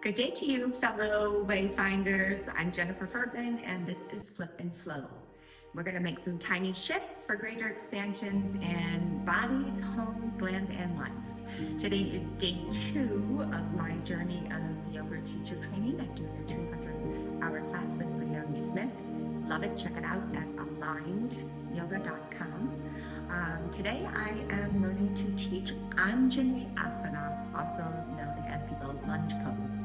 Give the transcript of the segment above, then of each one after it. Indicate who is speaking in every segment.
Speaker 1: Good day to you, fellow Wayfinders. I'm Jennifer Furtman, and this is Flip and Flow. We're going to make some tiny shifts for greater expansions in bodies, homes, land, and life. Today is day 2 of my journey of yoga teacher training. I'm doing a 200-hour class with Brioni Smith. Love it. Check it out at alignedyoga.com. Today I am learning to teach Anjaneyasana, also known as the Lunge Pose.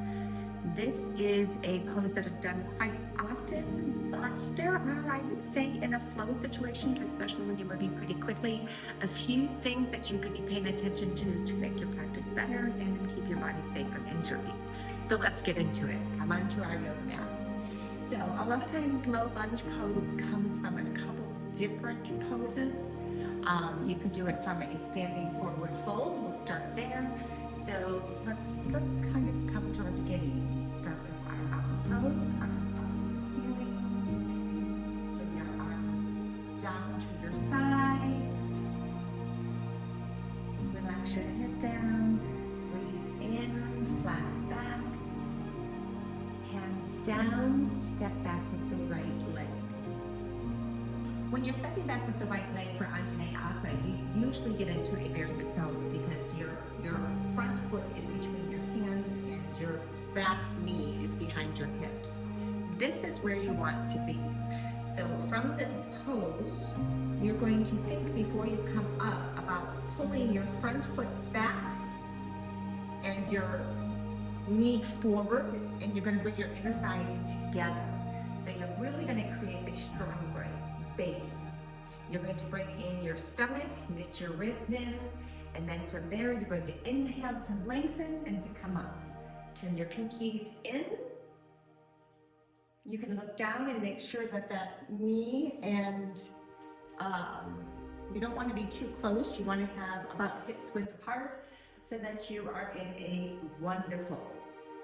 Speaker 1: This is a pose that is done quite often, but there are, I would say, in a flow situations, especially when you're moving pretty quickly, a few things that you could be paying attention to make your practice better and keep your body safe from injuries. So let's get into it. Come on to our yoga mats. So a lot of times low lunge pose comes from a couple different poses. You can do it from a standing forward fold. We'll start there. So let's kind of come to our beginning. Start with our mountain pose, arms up to the ceiling. Bring your arms down to your sides. Relax your head down. Breathe in, flat back. Hands down, step back with the right leg. When you're stepping back with the right leg for Anjaneyasana, you usually get into a very good pose because your front foot is between your hands and your back knee is behind your hips. This is where you want to be. So from this pose, you're going to think before you come up about pulling your front foot back and your knee forward, and you're going to bring your inner thighs together. So you're really going to create a strong base. You're going to bring in your stomach, knit your ribs in, and then from there you're going to inhale to lengthen and to come up. Turn your pinkies in. You can look down and make sure that that knee and you don't want to be too close. You want to have about hips width apart so that you are in a wonderful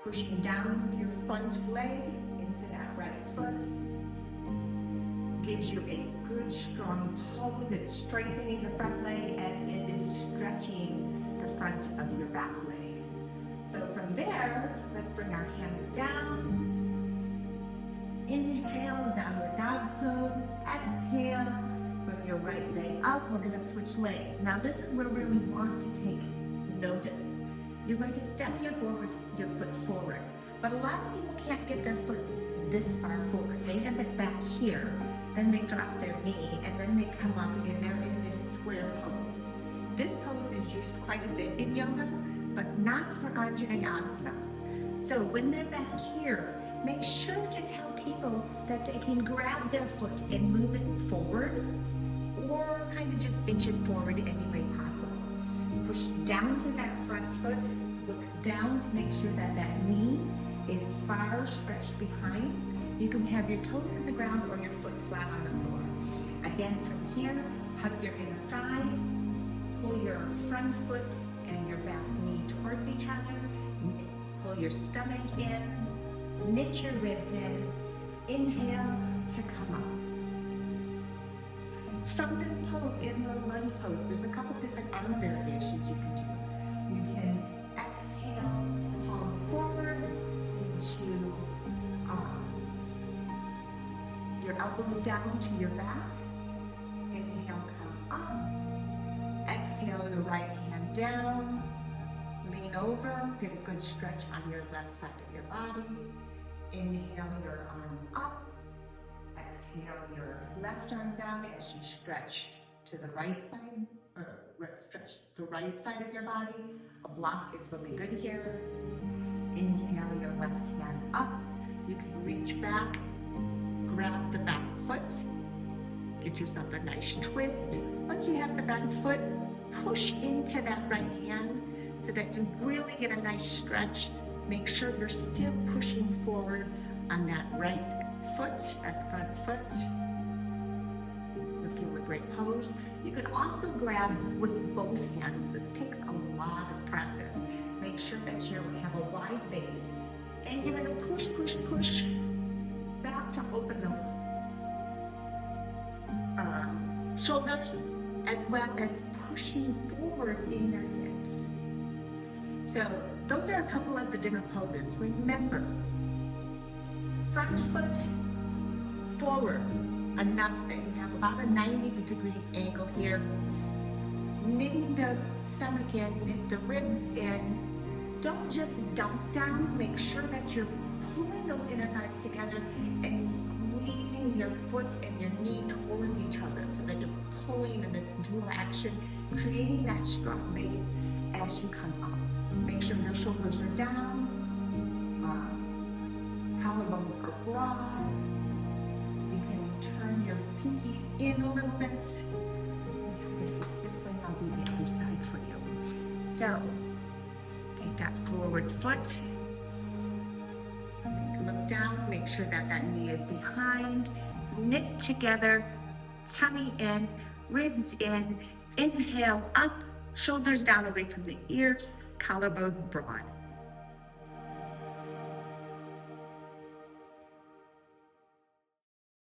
Speaker 1: pushing down with your front leg into that right foot. Gives you a good strong pose. It's strengthening the front leg and it is stretching the front of your back leg. So from there, let's bring our hands down. Inhale, downward dog pose. Exhale, bring your right leg up. We're going to switch legs. Now this is where we really want to take notice. You're going to step your foot forward. But a lot of people can't get their foot this far forward. They have it back here. Then they drop their knee, and then they come up and they're in this square pose. This pose is used quite a bit in yoga, but not for Anjaneyasana. So when they're back here, make sure to tell people that they can grab their foot and move it forward, or kind of just inch it forward any way possible. Push down to that front foot, look down to make sure that that knee is far stretched behind. You can have your toes in the ground or your foot flat on the floor. Again, from here, hug your inner thighs, pull your front foot and your back knee towards each other, pull your stomach in, knit your ribs in, inhale to come up. From this pose, in the lunge pose, there's a couple different arm variations you can do. You can exhale, palms forward, into your elbows down to your back. Inhale, come up. Exhale, your right hand down. Lean over, get a good stretch on your left side of your body. Inhale, your arm up. Exhale, your left arm down as you stretch to the right side, or stretch the right side of your body. A block is really good here. Inhale your left hand up. You can reach back, grab the back foot, get yourself a nice twist. Once you have the back foot, push into that right hand so that you really get a nice stretch. Make sure you're still pushing forward on that right foot, that front foot. You'll feel a great pose. You can also grab with both hands. This takes a lot of practice. Make sure that you have a wide base, and you're going to push, push, push back to open those shoulders, as well as pushing forward in your hips. So those are a couple of the different poses. Remember, front foot forward enough that you have about a 90-degree angle here. Knitting the stomach in, knit the ribs in. Don't just dump down. Make sure that you're pulling those inner thighs together and squeezing your foot and your knee towards each other so that you're pulling in this dual action, creating that strong base as you come up. Make sure your shoulders are down, collarbones are broad. You can turn your pinkies in a little bit. If it's this way, I'll do the other side for you. So, take that forward foot. Look down, make sure that that knee is behind. Knit together, tummy in, ribs in. Inhale up, shoulders down away from the ears, collarbones broad.